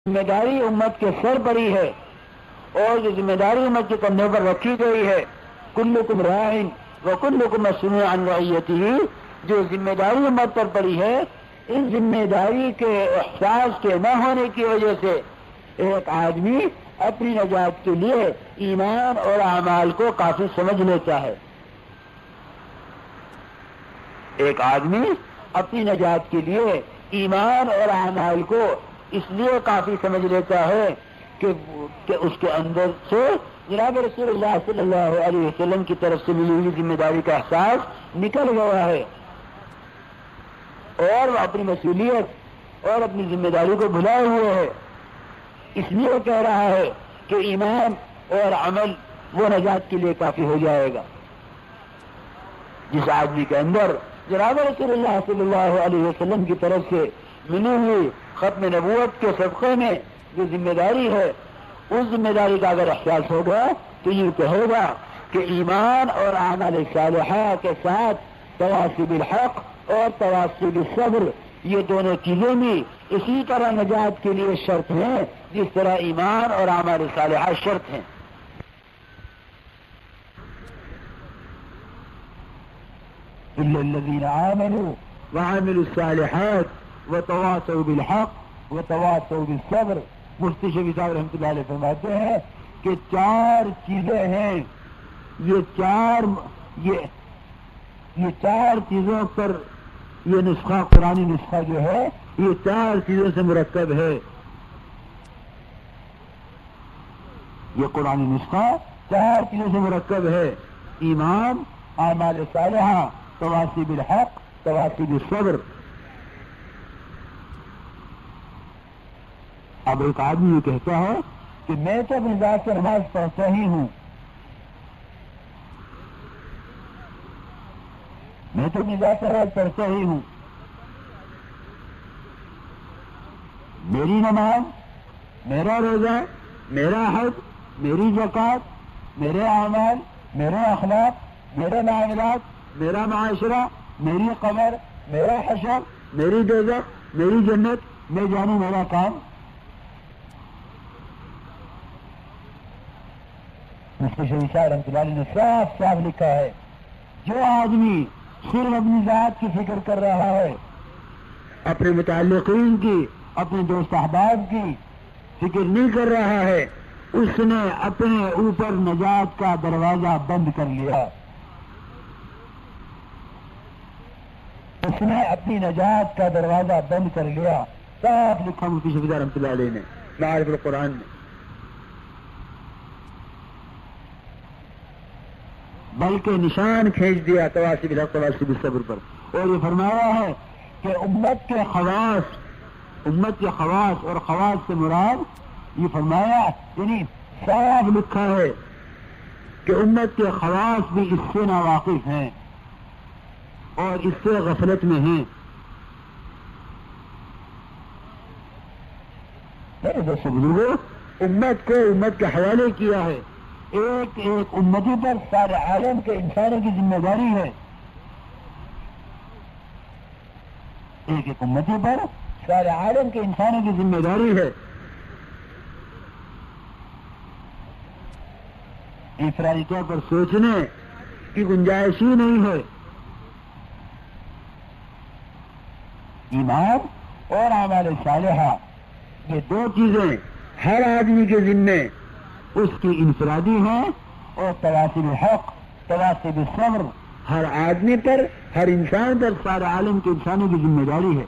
ذمہ داری امت کے سر پر ہی ہے، اور جو ذمہ داری امت کے کندھے پر رکھی گئی ہے، کلکم راع وکلکم مسئول عن رعیتہ، جو ذمہ داری امت پر پڑی ہے، اس ذمہ داری کے احساس کے نہ ہونے کی وجہ سے ایک آدمی اپنی نجات کے لیے ایمان اور اعمال کو کافی سمجھ لیتا ہے۔ ایک آدمی اپنی نجات کے لیے ایمان اور اعمال کو اس لیے کافی سمجھ لیتا ہے کہ اس کے اندر سے جناب رسول اللہ صلی اللہ علیہ وسلم کی طرف سے ملی ہوئی ذمہ داری کا احساس نکل گیا ہے، اور وہ اپنی مسئولیت اور اپنی ذمہ داری کو بھلائے ہوئے ہے۔ اس لیے کہہ رہا ہے کہ ایمان اور عمل وہ نجات کے لیے کافی ہو جائے گا۔ جس آدمی کے اندر جناب رسول اللہ صلی اللہ علیہ وسلم کی طرف سے ملی ہوئی ختم نبوت کے صدقے میں جو ذمہ داری ہے، اس ذمہ داری کا اگر احساس ہوگا تو یہ کہے گا کہ ایمان اور اعمال صالحہ کے ساتھ تواصی بالحق اور تواصی بالصبر، یہ دونوں چیزیں بھی اسی طرح نجات کے لیے شرط ہیں جس طرح ایمان اور اعمال صالحہ شرط ہیں۔ إلا الذين آمنوا وعملوا الصالحات وتواصوا بالحق وتواصوا بالصبر۔ مفتی شفیع صاحب رحمۃ اللہ علیہ فرماتے ہیں کہ چار چیزیں ہیں، یہ چار چیزوں پر یہ نسخہ، قرآنی نسخہ جو ہے، یہ چار چیزوں سے مرکب ہے۔ یہ قرآنی نسخہ چار چیزوں سے مرکب ہے: ایمان، اعمال صالحہ، تواصی بالحق، تواصی بالصبر۔ اب ایک آدمی یہ کہتا ہے کہ میں تو اپنی ذات سے نماز پڑھتا ہی ہوں، میں تو اپنی ذات سے نماز پڑھتا ہی ہوں، میری نماز، میرا روزہ، میرا حج، میری زکوٰۃ، میرے اعمال، میرے اخلاق، میرے معاملات، میرا معاشرہ، میری قبر، میرا حشر، میری دوزخ، میری جنت، میں جانوں میرا کام۔ مفتی شفیع صاحب رحمۃ اللہ علیہ نے صاف صاف لکھا ہے، جو آدمی صرف اپنی ذات کی فکر کر رہا ہے، اپنے متعلقین کی، اپنے دوست احباب کی فکر نہیں کر رہا ہے، اس نے اپنے اوپر نجات کا دروازہ بند کر لیا، اس نے اپنی نجات کا دروازہ بند کر لیا۔ صاف لکھا مفتی شفیع رحمۃ اللہ علیہ نے معارف القرآن میں۔ بلکہ نشان کھینچ دیا تواصی بالحق تواصی بالصبر پر، اور یہ فرمایا ہے کہ امت کے خواص اور خواص سے مراد یہ فرمایا، یعنی صاف لکھا ہے کہ امت کے خواص بھی اس سے ناواقف ہیں اور اس سے غفلت میں ہیں۔ میرے دوست بزرگوں، امت کو امت کے حوالے کیا ہے، ایک ایک امتی پر سارے عالم کے انسانوں کی ذمہ داری ہے، ایک ایک امتی پر سارے عالم کے انسانوں کی ذمہ داری ہے۔ انفرادی طور پر سوچنے کی گنجائش ہی نہیں ہے۔ ایمان اور اعمال صالحہ، یہ دو چیزیں ہر آدمی کے ذمے اس کی انفرادی ہیں، اور تواصی بالحق، تواصی بالصبر ہر آدمی پر، ہر انسان پر، سارے عالم کے انسانوں کی ذمہ داری ہے۔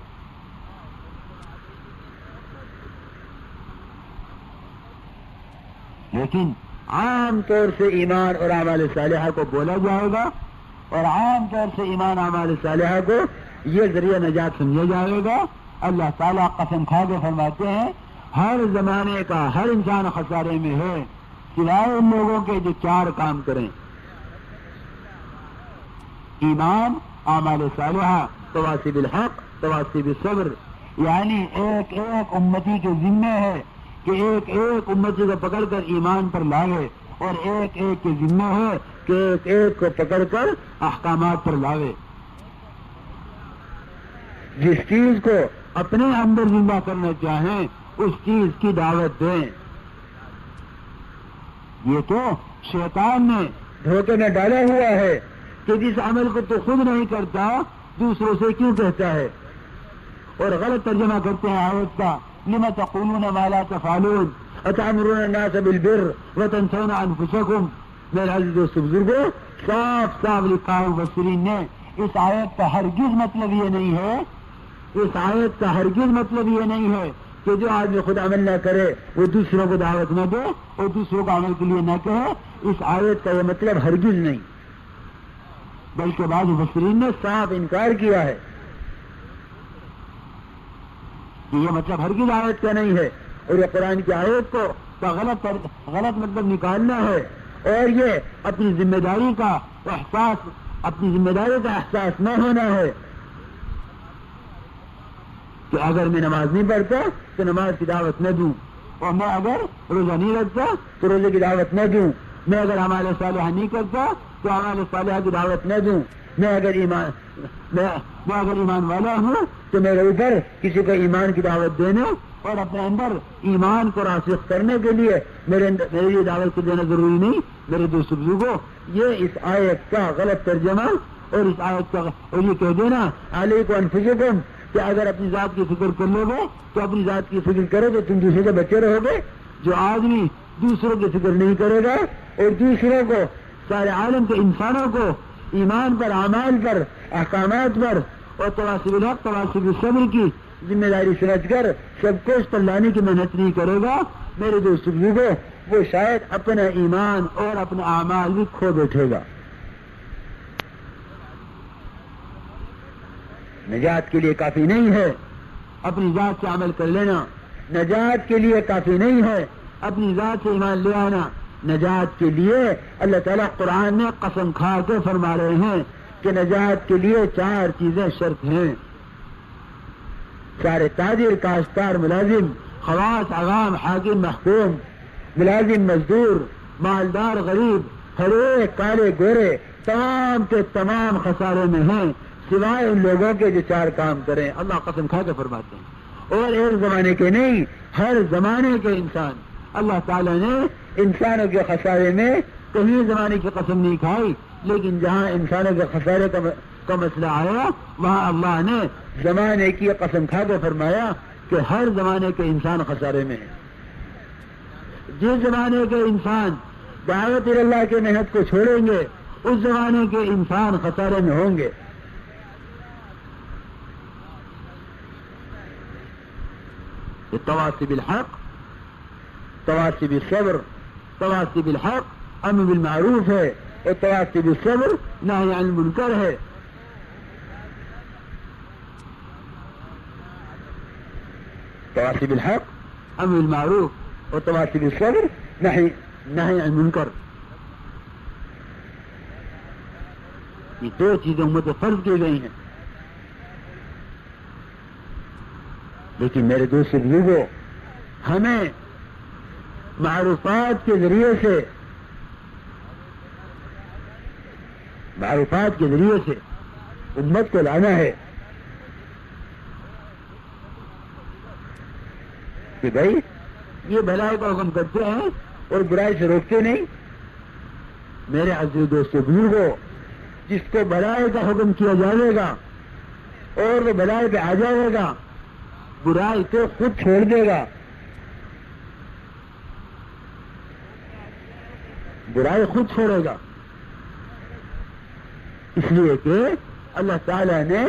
لیکن عام طور سے ایمان اور اعمال صالحہ کو بولا جائے گا، اور عام طور سے ایمان اعمال صالحہ کو یہ ذریعہ نجات سمجھا جائے گا۔ اللہ تعالیٰ قسم کھا کے فرماتے ہیں، ہر زمانے کا ہر انسان خسارے میں ہے سوائے ان لوگوں کے جو چار کام کریں: ایمان، اعمال صالحہ، تواصی بالحق، تواصی بالصبر۔ یعنی ایک ایک امتی کے ذمے ہے کہ ایک ایک امتی کو پکڑ کر ایمان پر لاوے، اور ایک ایک کے ذمہ ہے کہ ایک ایک کو پکڑ کر احکامات پر لاوے۔ جس چیز کو اپنے اندر زندہ کرنا چاہیں اس چیز کی دعوت دیں. یہ تو شیطان نے دھوکے میں ڈالا ہوا ہے کہ جس عمل کو تو خود نہیں کرتا دوسروں سے کیوں کہتا ہے. اور غلط ترجمہ کرتے ہیں آیت کا، لم تقولون ما لا تفعلون اتأمرون الناس بالبر وتنسون انفسکم. میرے عزیز دوست بزرگوں، صاف صاف لکھا ہے مفسرین نے، اس آیت کا ہرگز مطلب یہ نہیں ہے، اس آیت کا ہرگز مطلب یہ نہیں ہے کہ جو آدمی خود عمل نہ کرے وہ دوسروں کو دعوت نہ دے اور دوسروں کو عمل کے لیے نہ کہے. اس آیت کا یہ مطلب ہرگز نہیں، بلکہ بعض مفسرین نے صاف انکار کیا ہے کہ یہ مطلب ہرگز آیت کا نہیں ہے، اور یہ قرآن کی آیت کو کا غلط مطلب نکالنا ہے، اور یہ اپنی ذمہ داری کا احساس نہ ہونا ہے کہ اگر میں نماز نہیں پڑھتا تو نماز کی دعوت نہ دوں، اور میں اگر روزہ نہیں رکھتا تو روزے کی دعوت نہ دوں، میں اگر اعمال صالحہ نہیں کرتا تو اعمال صالحہ کی دعوت نہ دوں، میں اگر ایمان والا ہوں تو میرے اوپر کسی کو ایمان کی دعوت دینے اور اپنے اندر ایمان کو راسخ کرنے کے لیے میرے لیے دعوت کو دینا ضروری نہیں. میرے دوست بزرگوں، یہ اس آیت کا غلط ترجمہ اور اس آیت کا اور یہ کہہ دینا علیکم انفسکم کہ اگر اپنی ذات کی فکر کر لو گے تو اپنی ذات کی فکر کرو تو تم دوسرے کے بچے رہو گے. جو آدمی دوسروں کی فکر نہیں کرے گا اور دوسروں کو، سارے عالم کے انسانوں کو ایمان پر، اعمال پر، احکامات پر اور تواصی بالحق تواصی بالصبر کی ذمہ داری سمجھ کر سب کچھ پر لانے کی محنت نہیں کرے گا، میرے دوست بزرگوں، وہ شاید اپنا ایمان اور اپنا اعمال بھی کھو بیٹھے گا. نجات کے لیے کافی نہیں ہے اپنی ذات سے عمل کر لینا، نجات کے لیے کافی نہیں ہے اپنی ذات سے ایمان لے آنا. نجات کے لیے اللہ تعالیٰ قرآن میں قسم کھا کے فرما رہے ہیں کہ نجات کے لیے 4 چیزیں شرط ہیں. سارے تاجر، کاشتکار، ملازم، خواص، عوام، حاکم، محکوم، ملازم، مزدور، مالدار، غریب، ہر ایک کالے گورے، تمام کے تمام خسارے میں ہیں سوائے ان لوگوں کے جو 4 کام کریں. اللہ قسم کھا کے فرماتے ہیں، اور ایک زمانے کے نہیں، ہر زمانے کے انسان. اللہ تعالیٰ نے انسانوں کے خسارے میں کہیں زمانے کی قسم نہیں کھائی، لیکن جہاں انسانوں کے خسارے کا مسئلہ آیا وہاں اللہ نے زمانے کی قسم کھا کے فرمایا کہ ہر زمانے کے انسان خسارے میں ہیں. جس زمانے کے انسان دعوت اللہ کے محنت کو چھوڑیں گے اس زمانے کے انسان خسارے میں ہوں گے. تواصی بالحق، تواصی بالصبر، تواصی بالحق امر بالمعروف ہے، اور تواصی بالصبر نہی عن المنکر ہے. تواصی بالحق امر بالمعروف اور تواصی بالصبر نہی عن المنکر. یہ 2 چیزیں امت پر فرض کی گئی ہیں. لیکن میرے دوست بزرگوں، ہمیں معروفات کے ذریعے سے امت کو لانا ہے کہ بھائی یہ بھلائی کا حکم کرتے ہیں اور برائی سے روکتے نہیں. میرے عزیز دوستو بزرگوں، جس کو بھلائی کا حکم کیا جائے گا اور وہ بھلائی پہ آ جائے گا، برائی تو خود چھوڑ دے گا. برائی خود چھوڑے گا، اس لیے کہ اللہ تعالیٰ نے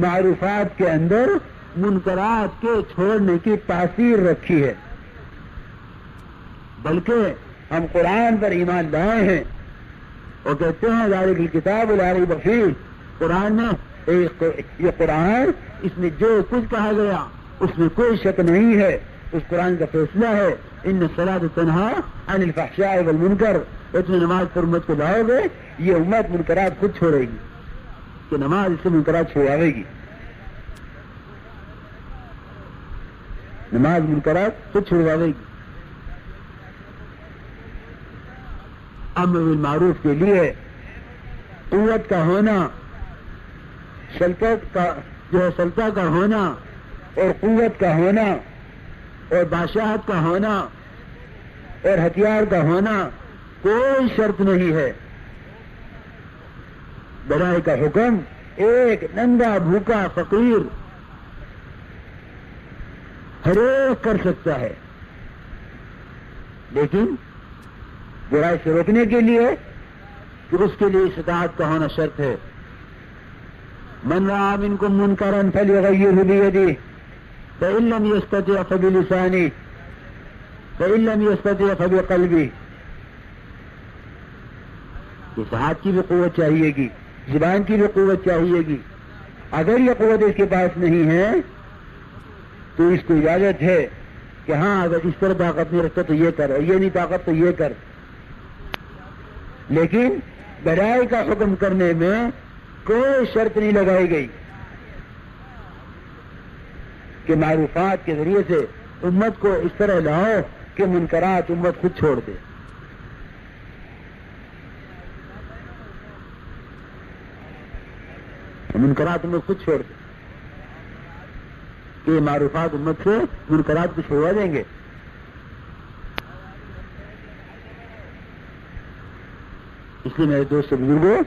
معروفات کے اندر منکرات کے چھوڑنے کی تاثیر رکھی ہے. بلکہ ہم قرآن پر ایمان لائے ہیں اور کہتے ہیں ذالک الکتاب لا ریب فیہ. قرآن میں یہ قرآن، اس میں جو کچھ کہا گیا اس میں کوئی شک نہیں ہے. اس قرآن کا فیصلہ ہے ان الصلاۃ تنہی عن الفحشاء والمنکر. اتنی نماز پر امت کو لاؤ گے، یہ امت منکرات خود چھوڑے گی کہ نماز اس سے منکرات چھوڑاوے گی. نماز منکرات خود چھوڑاوے گی. امر بالمعروف کے لیے قوت کا ہونا، سلطنت کا ہونا اور قوت کا ہونا اور بادشاہت کا ہونا اور ہتھیار کا ہونا کوئی شرط نہیں ہے. برائی کا حکم ایک ننگا بھوکا فقیر ہر ایک کر سکتا ہے، لیکن برائی سے روکنے کے لیے کہ اس کے لیے استطاعت کا ہونا شرط ہے. من رأى منكم منكرا فليغيره بيده فإن لم يستطع فبلسانه فإن لم يستطع فبقلبه. اس ہاتھ کی بھی قوت چاہیے گی، زبان کی بھی قوت چاہیے گی. اگر یہ قوت اس کے پاس نہیں ہے تو اس کو اجازت ہے کہ ہاں اگر اس طرح طاقت نہیں رکھتا تو یہ کر، اور یہ نہیں طاقت تو یہ کر. لیکن برائی کا حکم کرنے میں کوئی شرط نہیں لگائی گئی کہ معروفات کے ذریعے سے امت کو اس طرح لاؤ کہ منکرات امت خود چھوڑ دے. منکرات امت خود چھوڑ دے کہ معروفات امت سے منکرات کو چھوڑوا دیں گے. اس لیے میرے دوست بزرگوں،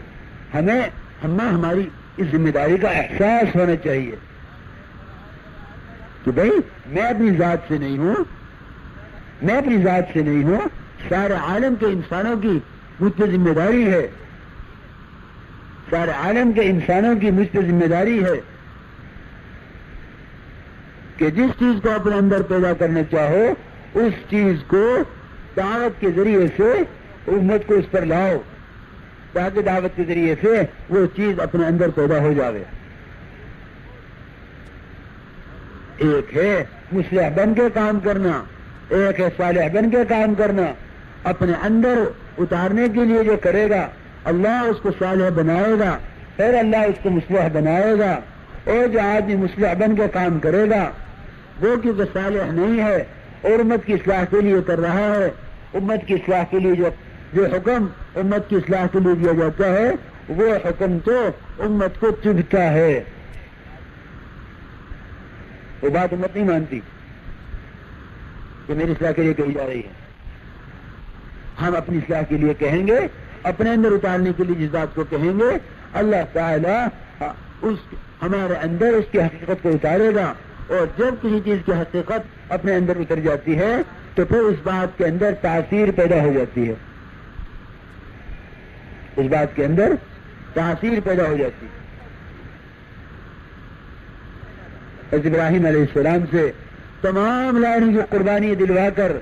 ہمیں ہماری اس ذمہ داری کا احساس ہونا چاہیے کہ بھئی میں اپنی ذات سے نہیں ہوں، سارے عالم کے انسانوں کی مجھ پہ ذمہ داری ہے. سارے عالم کے انسانوں کی مجھ پہ ذمہ داری ہے کہ جس چیز کو اپنے اندر پیدا کرنا چاہو اس چیز کو دعوت کے ذریعے سے امت کو اس پر لاؤ تاکہ دعوت کے ذریعے سے وہ چیز اپنے اندر پیدا ہو جاوے. ایک ہے مصلح بن کے کام کرنا، ایک ہے صالح بن کے کام کرنا. اپنے اندر اتارنے کے لیے جو کرے گا اللہ اس کو صالح بنائے گا، پھر اللہ اس کو مصلح بنائے گا. اور جو آدمی مصلح بن کے کام کرے گا وہ کیونکہ صالح نہیں ہے اور امت کی اصلاح کے لیے کر رہا ہے، امت کی اصلاح کے لیے جو حکم امت کی اصلاح کے لیے دیا جاتا ہے وہ حکم تو امت کو چبھتا ہے. وہ بات امت نہیں مانتی کہ میری اصلاح کے لیے کہی جا رہی ہے. ہم اپنی اصلاح کے لیے کہیں گے، اپنے اندر اتارنے کے لیے جس بات کو کہیں گے اللہ تعالیٰ ہمارے اندر اس کی حقیقت کو اتارے گا. اور جب کسی چیز کی حقیقت اپنے اندر اتر جاتی ہے تو پھر اس بات کے اندر تاثیر پیدا ہو جاتی ہے، اس بات کے اندر تاثیر پیدا ہو جاتی ہے. حضرت ابراہیم علیہ السلام سے تمام لائن کی قربانی دلوا کر،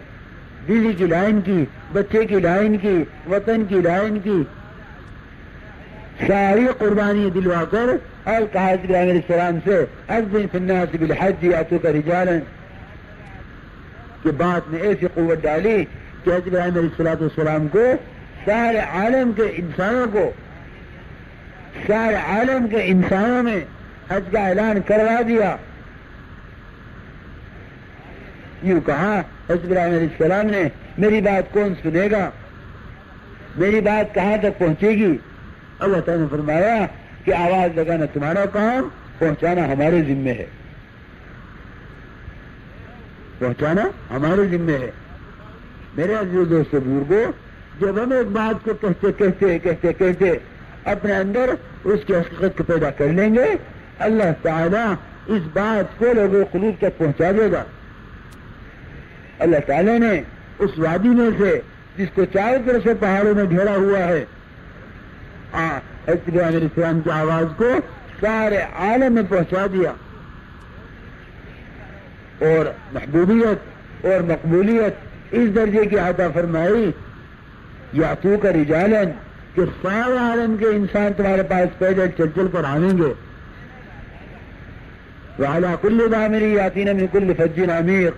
بیوی کی لائن کی، بچے کی لائن کی، وطن کی لائن کی، ساری قربانی دلوا کر اور کہا حضرت ابراہیم علیہ السلام سے اذن فی الناس بالحج یاتوک رجالا، کہ بات نے ایسی قوت ڈالی کہ حضرت ابراہیم علیہ السلام کو سارے عالم کے انسانوں میں حج کا اعلان کروا دیا. یوں کہا حضرت ابراہیم علیہ السلام نے میری بات کون سنے گا، میری بات کہاں تک پہنچے گی؟ اللہ تعالیٰ نے فرمایا کہ آواز لگانا تمہارا کام، پہنچانا ہمارے ذمے ہے، پہنچانا ہمارے ذمے ہے. میرے عزیز دوستو بزرگوں، جب ہم ایک بات کو کہتے اپنے اندر اس کی حقیقت کو پیدا کر لیں گے اللہ تعالیٰ اس بات کو لوگوں قلوب تک پہنچا دے گا. اللہ تعالیٰ نے اس وادی میں سے جس کو چاروں طرف سے پہاڑوں میں گھیرا ہوا ہے حضرت ابراہیم علیہ السلام کی آواز کو سارے عالم میں پہنچا دیا، اور محبوبیت اور مقبولیت اس درجے کی عطا فرمائی یاتوک رجالا کہ سارے عالم کے انسان تمہارے پاس پیدل چل چل کر آئیں گے. وعلی کل ضامر یاتین من کل فج عمیق،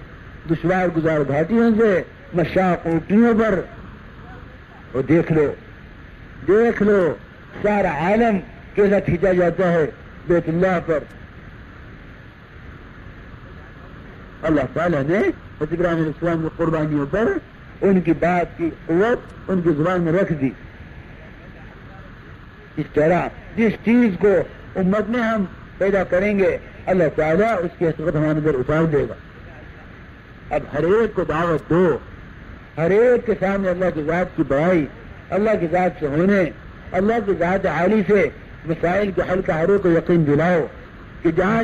دشوار گزار گھاٹیوں سے، مشاق اونٹیوں پر. اور دیکھ لو سارا عالم کیسا کھینچا جاتا ہے بیت اللہ پر. اللہ تعالیٰ نے حضرت ابراہیم علیہ السلام کی قربانیوں پر ان کی بات کی قوت ان کی زبان میں رکھ دی. اس طرح جس چیز کو امت میں ہم پیدا کریں گے اللہ تعالیٰ اس کی حقیقت ہمارے اندر اتار دے گا. اب ہر ایک کو دعوت دو، ہر ایک کے سامنے اللہ کی ذات کی بڑائی، اللہ کی ذات سے ہونے، اللہ کی ذات عالی سے مسائل کے حل کا ہر ایک کو یقین دلاؤ کہ جہاں